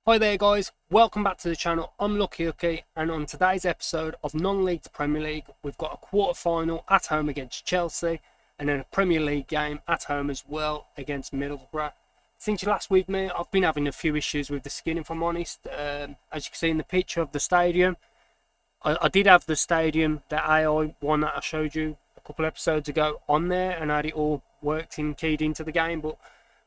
Hi there guys, welcome back to the channel. I'm Hookey, and on today's episode of Non-League to Premier League, we've got a quarter-final at home against Chelsea and then a Premier League game at home as well against Middlesbrough. Since you last with me, I've been having a few issues with the skin, if I'm honest. As you can see in the picture of the stadium, I did have the stadium, the AI one that I showed you a couple episodes ago on there, and I had it all worked in, keyed into the game, but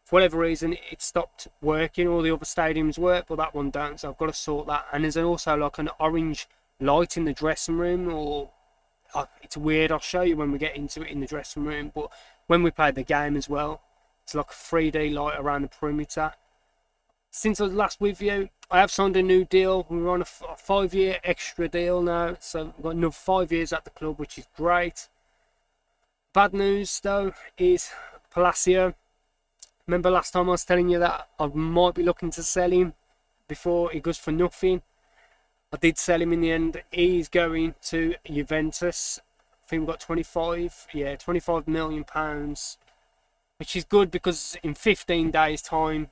for whatever reason it stopped working. All the other stadiums work, but that one don't, so I've got to sort that. And there's also like an orange light in the dressing room, or it's weird, I'll show you when we get into it in the dressing room, but when we played the game as well, it's like a 3D light around the perimeter. Since I was last with you, I have signed a new deal. We're on a 5-year extra deal now, so we've got another 5 years at the club, which is great. Bad news though is Palacio. Remember last time I was telling you that I might be looking to sell him before he goes for nothing. I did sell him in the end. He's going to Juventus. I think we've got 25 million pounds, which is good because in 15 days time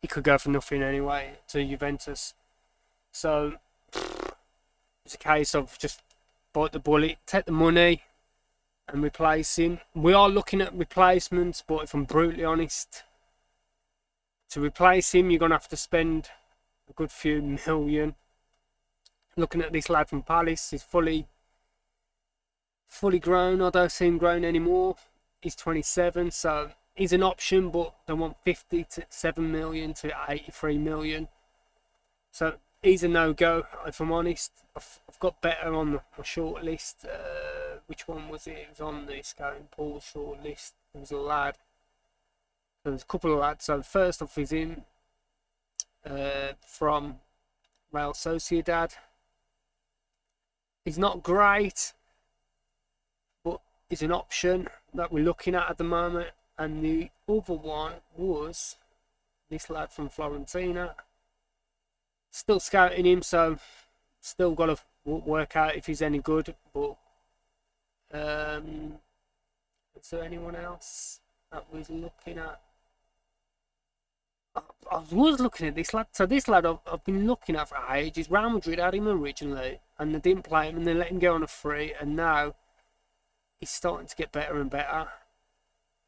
he could go for nothing anyway to Juventus. So it's a case of just bite the bullet, take the money and replace him. We are looking at replacements, but if I'm brutally honest, to replace him you're going to have to spend a good few million. Looking at this lad from Palace, he's fully grown. I don't see him grown anymore. He's 27, so he's an option, but they want 57 million to 83 million. So he's a no-go, if I'm honest. I've got better on my short list. Which one was it? It was on the scouting pool short list. There was a lad. There was a couple of lads. So first off is him from Real Sociedad. He's not great, but he's an option that we're looking at the moment. And the other one was this lad from Fiorentina. Still scouting him, so still got to work out if he's any good. But is there anyone else that we're looking at? I was looking at this lad. So this lad I've been looking at for ages. Real Madrid had him originally, and they didn't play him, and they let him go on a free, and now he's starting to get better and better.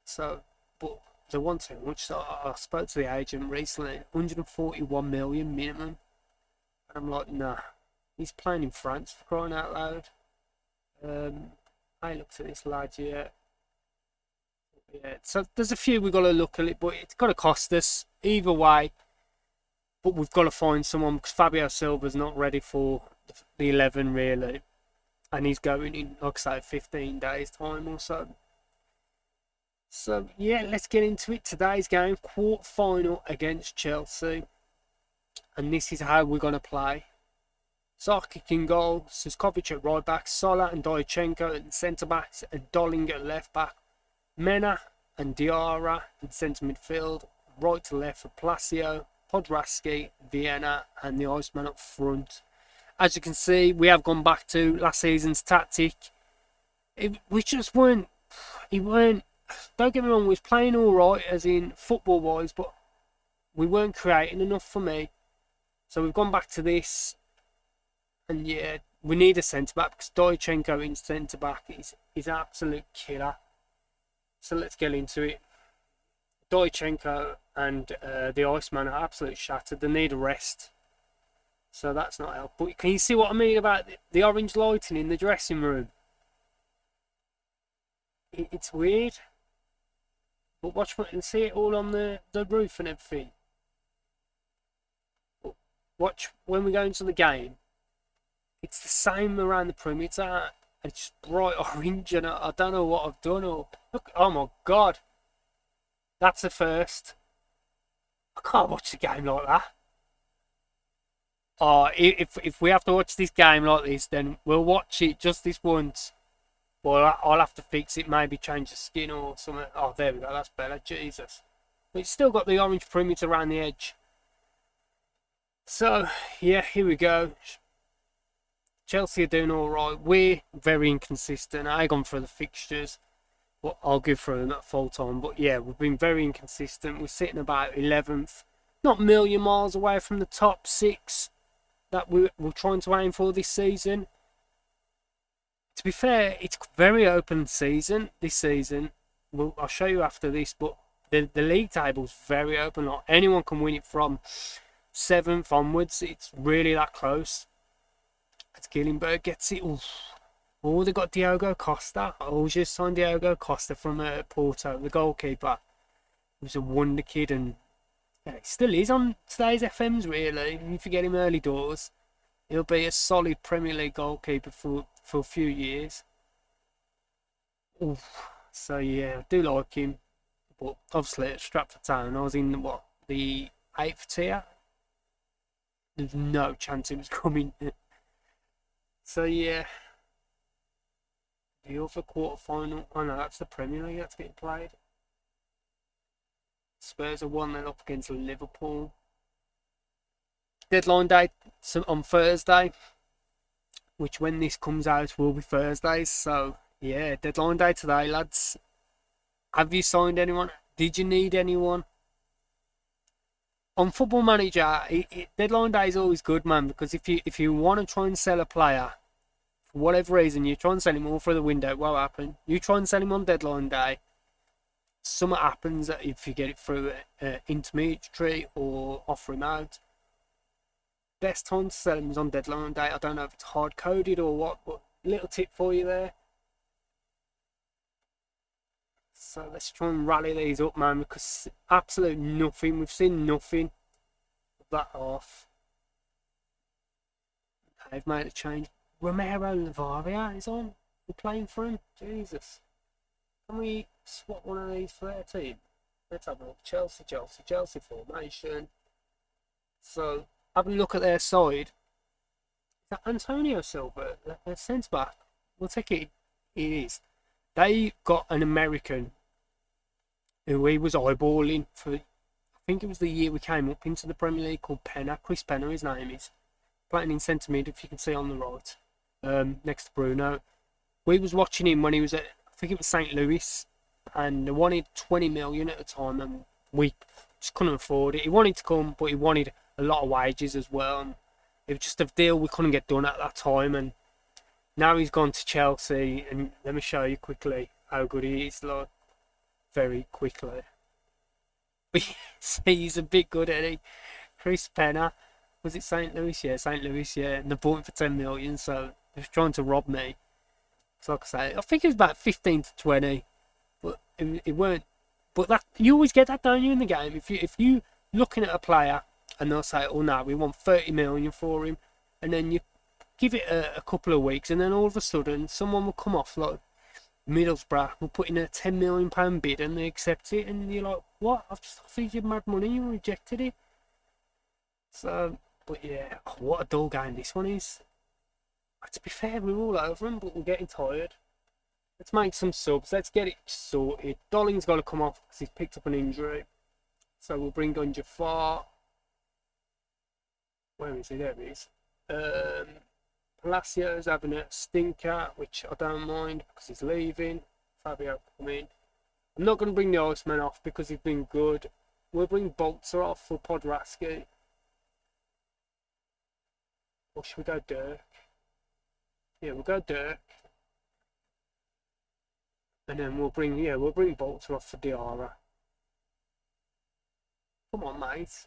So, but they want too much. So I spoke to the agent recently, 141 million minimum. And I'm like, nah, he's playing in France, for crying out loud. I looked at this lad yet. Yeah, so there's a few we've got to look at it, but it's got to cost us either way. But we've got to find someone because Fabio Silva's not ready for the 11 really, and he's going in, like I say, 15 days time or so. So yeah, let's get into it. Today's game, quarter-final against Chelsea. And this is how we're going to play. Sarkic in goal, Suskovic at right back, Sola and Diachenko at centre backs, and Dolling at left back, Mena and Diarra in centre midfield, right to left for Palacio, Podrasky, Vienna, and the Iceman up front. As you can see, we have gone back to last season's tactic. We just weren't. Don't get me wrong, we was playing all right, as in football wise, but we weren't creating enough for me. So we've gone back to this, and yeah, we need a centre-back because Diachenko in centre-back is an absolute killer. So let's get into it. Diachenko and the Iceman are absolutely shattered. They need a rest. So that's not helpful. But can you see what I mean about the orange lighting in the dressing room? It's weird. But watch and see it all on the roof and everything. Watch when we go into the game. It's the same around the perimeter. It's bright orange, and I don't know what I've done. Or look, oh my god, that's a first. I can't watch the game like that. Oh, if we have to watch this game like this, then we'll watch it just this once. Well, I'll have to fix it, maybe change the skin or something. Oh, there we go, that's better. Jesus. But it's still got the orange perimeter around the edge. So, yeah, here we go. Chelsea are doing alright. We're very inconsistent. I ain't gone through the fixtures. But I'll go through them at full time. But yeah, we've been very inconsistent. We're sitting about 11th. not a million miles away from the top 6 that we're trying to aim for this season. To be fair, it's a very open season this season. I'll show you after this, but the league table's very open. Like, anyone can win it from 7th onwards. It's really that close. As Gillenberg gets it. Oh, they got Diogo Costa. I just signed Diogo Costa from Porto, the goalkeeper. He was a wonder kid, and yeah, he still is on today's FMs, really. If you get him early doors, he'll be a solid Premier League goalkeeper for a few years. Oof. So yeah, I do like him. But obviously at Stratford Town, I was in the 8th tier. There's no chance he was coming. So yeah, the other quarter-final. Oh no, that's the Premier League that's getting played. Spurs are 1-0 up against Liverpool. Deadline day on Thursday, which when this comes out will be Thursday. So yeah, deadline day today, lads. Have you signed anyone? Did you need anyone? On Football Manager, deadline day is always good, man, because if you want to try and sell a player, for whatever reason, you try and sell him all through the window, what will happen? You try and sell him on deadline day, something happens if you get it through intermediary or offer him out. Best time to sell him is on deadline day. I don't know if it's hard-coded or what, but little tip for you there. So let's try and rally these up, man, because absolute nothing. We've seen nothing of that off. They've made a change. Romero Lavaria is on. We're playing for him. Jesus. Can we swap one of these for their team? Let's have a look. Chelsea formation. So, having a look at their side. Is that Antonio Silva? Their centre back. We'll take it. It is. They got an American who he was eyeballing for, I think it was the year we came up into the Premier League, called Penna. Chris Penna, his name is. Playing in centre mid, if you can see on the right, next to Bruno. We was watching him when he was at, I think it was St. Louis, and they wanted 20 million at the time, and we just couldn't afford it. He wanted to come, but he wanted a lot of wages as well, and it was just a deal we couldn't get done at that time, and now he's gone to Chelsea, and let me show you quickly how good he is, like, very quickly. He's a bit good, isn't he? Chris Penna, was it St. Louis? Yeah, St. Louis, yeah, and they bought him for 10 million, so they're trying to rob me. So like I say, I think it was about 15 to 20, but it weren't. But that, you always get that, don't you, in the game? If you looking at a player and they'll say, oh no, we want 30 million for him, and then you give it a couple of weeks, and then all of a sudden someone will come off, like Middlesbrough will put in a £10 million bid, and they accept it, and you're like, what? I've just offered you mad money, you rejected it. So, but yeah, what a dull game this one is. To be fair, we're all over him, but we're getting tired. Let's make some subs. Let's get it sorted. Dolling's got to come off because he's picked up an injury. So we'll bring on Jafar. Where is he? There he is. Palacios having a stinker, which I don't mind because he's leaving. Fabio coming. I'm not going to bring the Iceman off because he's been good. We'll bring Bolter off for Podrasky. Or should we go Dirk? Yeah, we'll go Dirk. And then we'll bring Bolter off for Diarra. Come on, mate.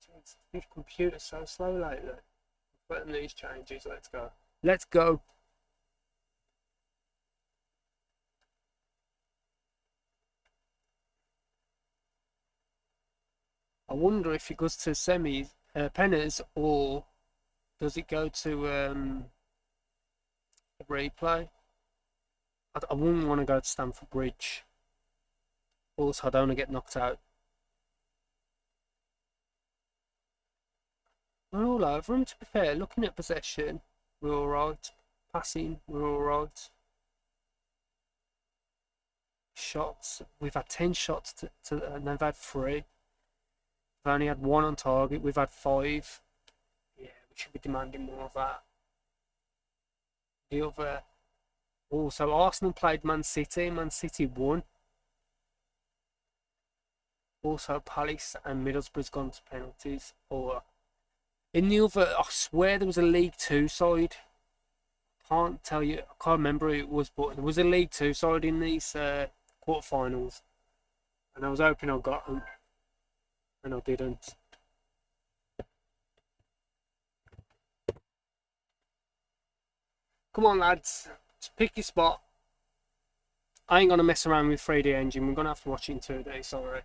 Jeez, this computer's so slow lately. Putting these changes, let's go. Let's go. I wonder if it goes to semis, penners, or does it go to a replay? I wouldn't want to go to Stamford Bridge. Also, I don't want to get knocked out. We're all over them, to be fair. Looking at possession, we're alright. Passing, we're alright. Shots, we've had 10 shots and they've had 3. We've only had 1 on target, we've had 5. Yeah, we should be demanding more of that. The other... Also, Arsenal played Man City. Man City won. Also, Palace and Middlesbrough's gone to penalties. Or in the other, I swear there was a League Two side. Can't tell you. I can't remember who it was, but there was a League Two side in these quarterfinals, and I was hoping I got them, and I didn't. Come on, lads. Just pick your spot. I ain't gonna mess around with 3D engine. We're gonna have to watch it in 2D. Sorry.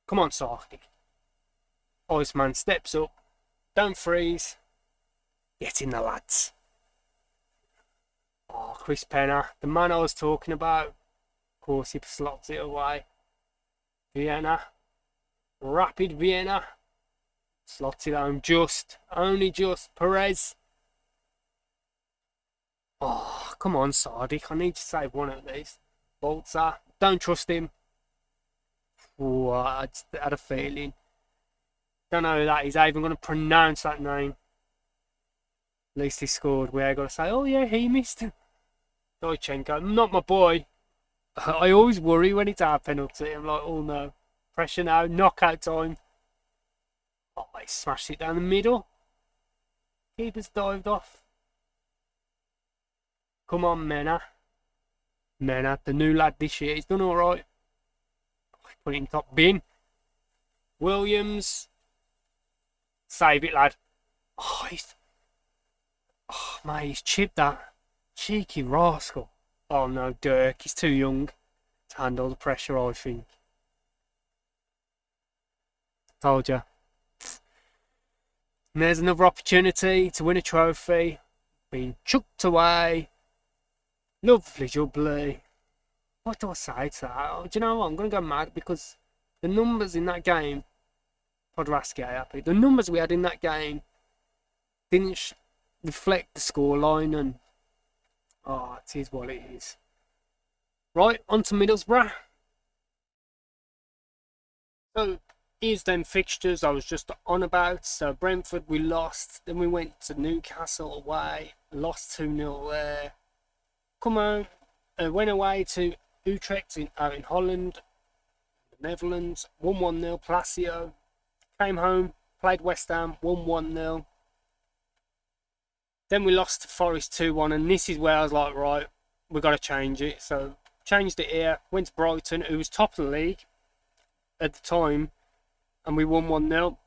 Come on, Sarky. Iceman steps up. Don't freeze. Get in the lads. Oh, Chris Penner, the man I was talking about. Of course, he slots it away. Vienna. Rapid Vienna. Slots it home just. Only just. Perez. Oh, come on, Sardic. I need to save one of these. Bolzer. Don't trust him. Oh, I had a feeling. Don't know who that is. I'm even going to pronounce that name. At least he scored. We're going to say, oh yeah, he missed. Dojchenko. Not my boy. I always worry when it's our penalty. I'm like, oh no. Pressure now. Knockout time. Oh, he smashed it down the middle. Keeper's dived off. Come on, Mena. Mena, the new lad this year. He's done alright. Put it in top bin. Williams. Save it, lad. Oh, mate, he's chipped that. Cheeky rascal. Oh no, Dirk. He's too young to handle the pressure, I think. Told you. And there's another opportunity to win a trophy. Being chucked away. Lovely jubbly. What do I say to that? Oh, do you know what? I'm going to go mad because the numbers in that game, Podrasky happy. The numbers we had in that game didn't reflect the scoreline, and oh, it is what it is. Right, on to Middlesbrough. So, here's them fixtures I was just on about. So, Brentford we lost, then we went to Newcastle away, lost 2-0 there. Come on, went away to Utrecht out in Holland, the Netherlands, 1-1-0, Palacio. Came home, played West Ham, 1-1-0. Then we lost to Forest 2-1, and this is where I was like, right, we've got to change it. So, changed it here, went to Brighton, who was top of the league at the time, and we won 1-0.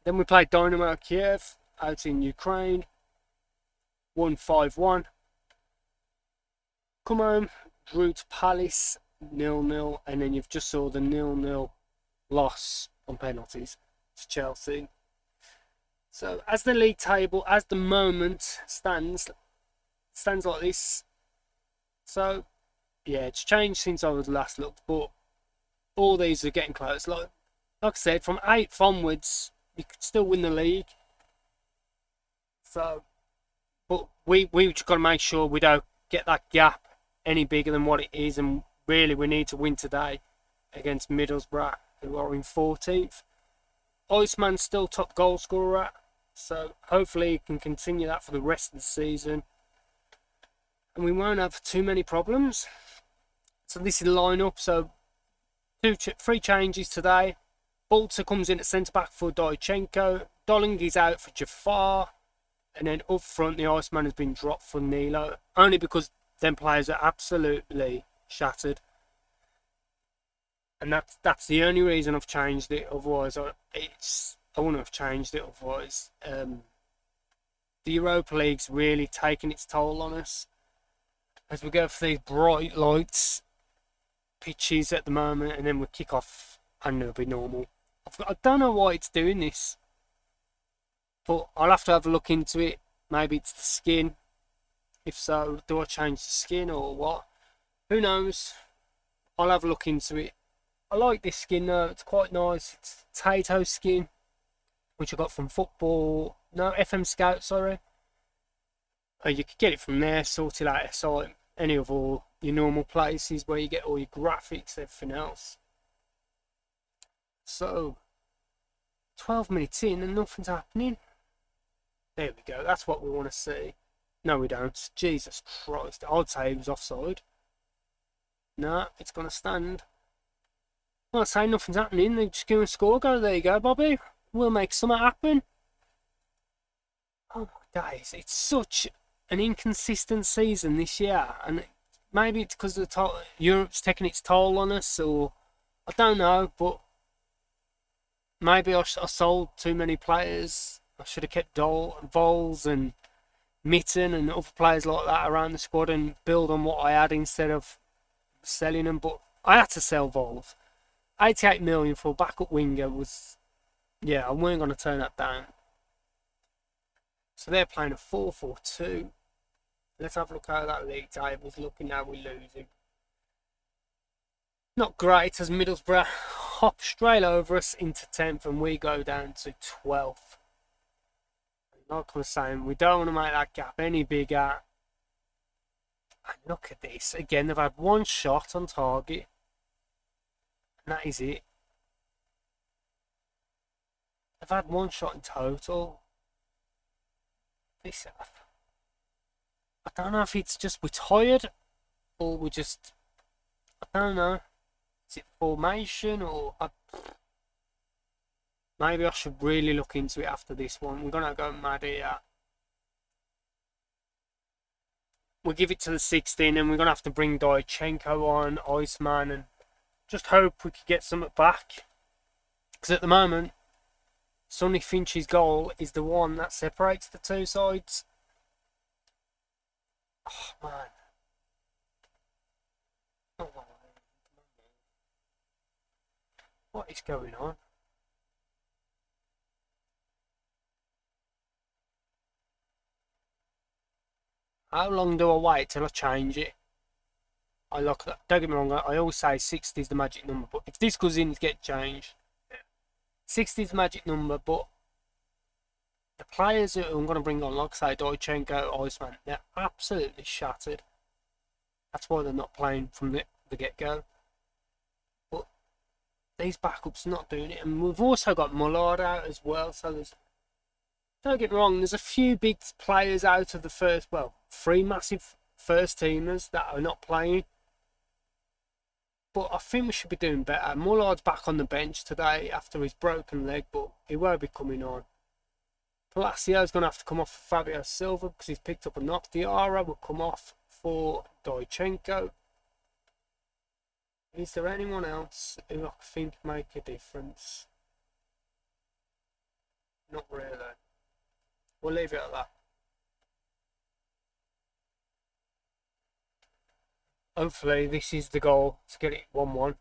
Then we played Dynamo Kiev out in Ukraine, won 5-1. Come home, drew to Palace, 0-0, and then you've just saw the 0-0 loss on penalties to Chelsea. So as the league table, as the moment stands like this. So yeah, it's changed since I was last looked, but all these are getting close. Like I said, from 8th onwards, you could still win the league. So, but we just got to make sure we don't get that gap any bigger than what it is, and really we need to win today against Middlesbrough, who are in 14th. Iceman's still top goal scorer, so hopefully he can continue that for the rest of the season, and we won't have too many problems. So this is the lineup. So 3 changes today. Bolter comes in at centre back for Dojchenko. Dolling is out for Jafar, and then up front the Iceman has been dropped for Nilo, only because them players are absolutely shattered, and that's the only reason I've changed it. Otherwise, I wouldn't have changed it. Otherwise, the Europa League's really taking its toll on us as we go for these bright lights pitches at the moment, and then we kick off and it'll be normal. I don't know why it's doing this, but I'll have to have a look into it. Maybe it's the skin. If so, do I change the skin or what? Who knows? I'll have a look into it. I like this skin though, it's quite nice. It's Tato skin, which I got from FM Scout, sorry. You could get it from there, sorted out a site, any of all your normal places where you get all your graphics, everything else. So, 12 minutes in and nothing's happening. There we go, that's what we want to see. No, we don't. Jesus Christ. I'd say he was offside. No, it's going to stand. Well, I say nothing's happening. They're just going to score. Go, there you go, Bobby. We'll make something happen. Oh my days, it's such an inconsistent season this year, and maybe it's because Europe's taking its toll on us, or I don't know, but maybe I sold too many players. I should have kept Vols and Mitten and other players like that around the squad and build on what I had instead of selling them, but I had to sell Vols. 88 million for a backup winger was, yeah, I weren't going to turn that down. So they're playing a 4-4-2. Let's have a look how that league table's looking now. We're losing. Not great as Middlesbrough hop straight over us into 10th and we go down to 12th. Like I was saying, we don't want to make that gap any bigger. And look at this. Again, they've had one shot on target. And that is it. They've had one shot in total. This, I don't know if it's just we're tired or we're just, I don't know. Is it formation or maybe I should really look into it after this one. We're gonna go mad here. We'll give it to the 16 and we're gonna have to bring Duychenko on, Iceman, and just hope we could get something back. Because at the moment, Sonny Finch's goal is the one that separates the two sides. Oh, man. Oh, what is going on? How long do I wait till I change it? I look that. Don't get me wrong, I always say 60 is the magic number, but if this goes in, it gets changed. 60 is the magic number, but the players who I'm going to bring on, like I say, Duychenko, Iceman, they're absolutely shattered. That's why they're not playing from the get-go. But these backups are not doing it. And we've also got Mullard out as well, so there's... Don't get me wrong, there's a few big players out of the first, well, 3 massive first teamers that are not playing. But I think we should be doing better. Mullard's back on the bench today after his broken leg, but he won't be coming on. Palacio's going to have to come off for Fabio Silva because he's picked up a knock. Diarra will come off for Duychenko. Is there anyone else who I think make a difference? Not really. We'll leave it at that. Hopefully this is the goal to get it 1-1.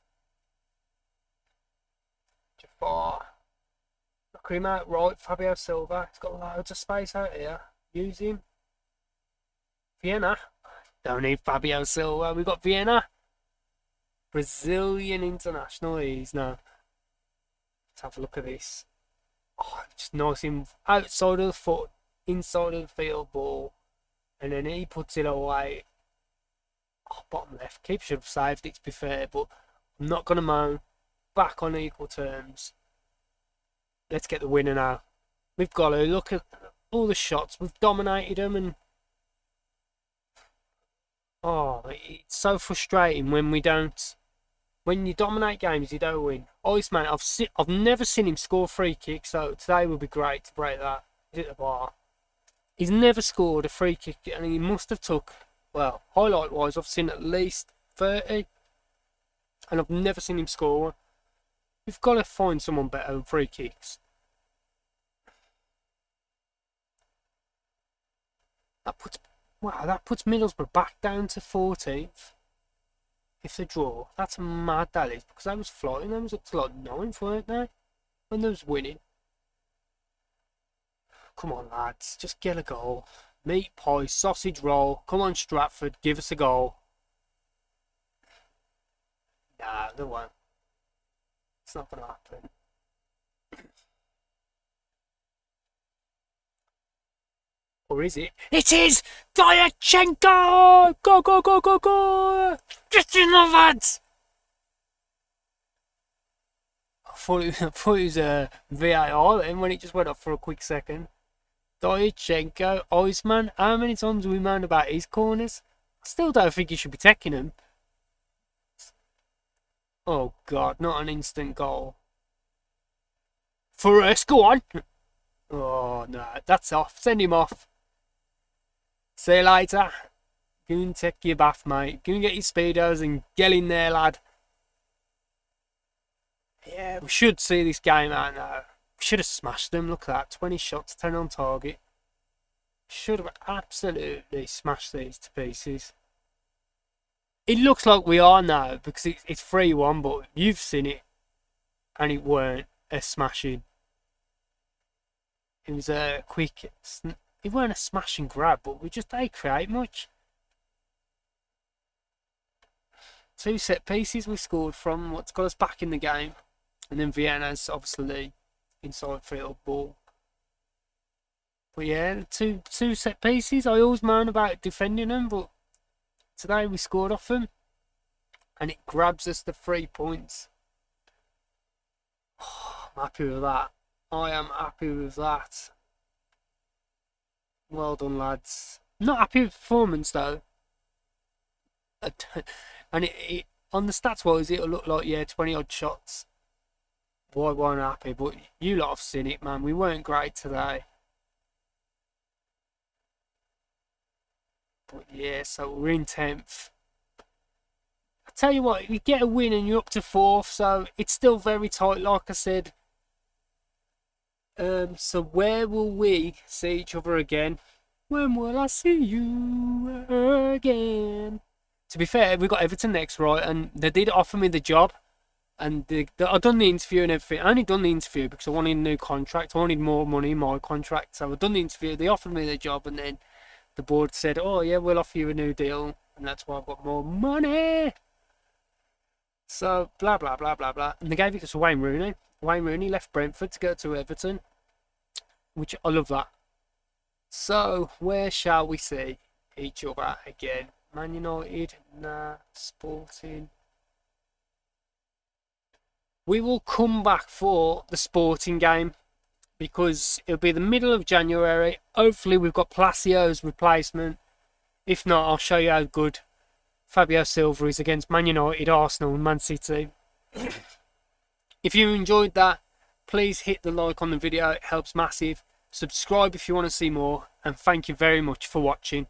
Jafar. Knock him out right, Fabio Silva. He's got loads of space out here. Use him. Vienna. Don't need Fabio Silva. We've got Vienna. Brazilian international he's now. Let's have a look at this. Oh, just nice him outside of the foot, inside of the field ball. And then he puts it away. Oh, bottom left. Keeper should have saved it, to be fair, but I'm not going to moan. Back on equal terms. Let's get the winner now. We've got to look at all the shots. We've dominated them, and oh, it's so frustrating when we don't. When you dominate games, you don't win. Iceman, I've never seen him score free kick, so today would be great to break that. He's at the bar. He's never scored a free kick, and he must have took. Well, highlight-wise, I've seen at least 30, and I've never seen him score one. We've got to find someone better than free kicks. That puts Middlesbrough back down to 14th. If they draw, that's mad, that is, because I was flying. I was up to like 9th, weren't they? When they was winning. Come on, lads, just get a goal. Meat pie, sausage roll. Come on, Stratford, give us a goal. Nah, they won't. It's not going to happen. Or is it? It is! Duychenko! Go, go, go, go, go! Get in the lads! I thought it was a VAR then when it just went up for a quick second. Duychenko, Iceman. How many times have we moaned about his corners? I still don't think he should be taking them. Oh God, not an instant goal. For us, go on. Oh no, that's off. Send him off. See you later. Go and take your bath, mate. Go and get your speedos and get in there, lad. Yeah, we should see this game out now. We should have smashed them. Look at that. 20 shots, 10 on target. Should have absolutely smashed these to pieces. It looks like we are now because it's 3-1, but you've seen it and it weren't a smashing. It was a quick. It weren't a smash and grab, but we just didn't create much. 2 set pieces we scored from, what's got us back in the game. And then Vienna's obviously inside field ball. But yeah, two set pieces. I always moan about defending them, but today we scored off them. And it grabs us the 3 points. Oh, I'm happy with that. I am happy with that. Well done, lads. Not happy with performance though. And it on the stats wise, it'll look like, yeah, 20 odd shots. Why weren't happy? But you lot have seen it, man. We weren't great today. But yeah, so we're in 10th. I tell you what, you get a win and you're up to 4th, so it's still very tight, like I said. So where will we see each other again? When will I see you again? To be fair, we got Everton next, right? And they did offer me the job. And I've done the interview and everything. I only done the interview because I wanted a new contract. I wanted more money in my contract. So I've done the interview. They offered me the job. And then the board said, oh, yeah, we'll offer you a new deal. And that's why I've got more money. So, blah, blah, blah, blah, blah. And they gave it to Wayne Rooney. Wayne Rooney left Brentford to go to Everton. Which I love that. So, where shall we see each other again? Man United? Nah. Sporting? We will come back for the Sporting game because it'll be the middle of January. Hopefully we've got Placio's replacement. If not, I'll show you how good Fabio Silva is against Man United, Arsenal and Man City. If you enjoyed that, please hit the like on the video. It helps massive. Subscribe if you want to see more. And thank you very much for watching.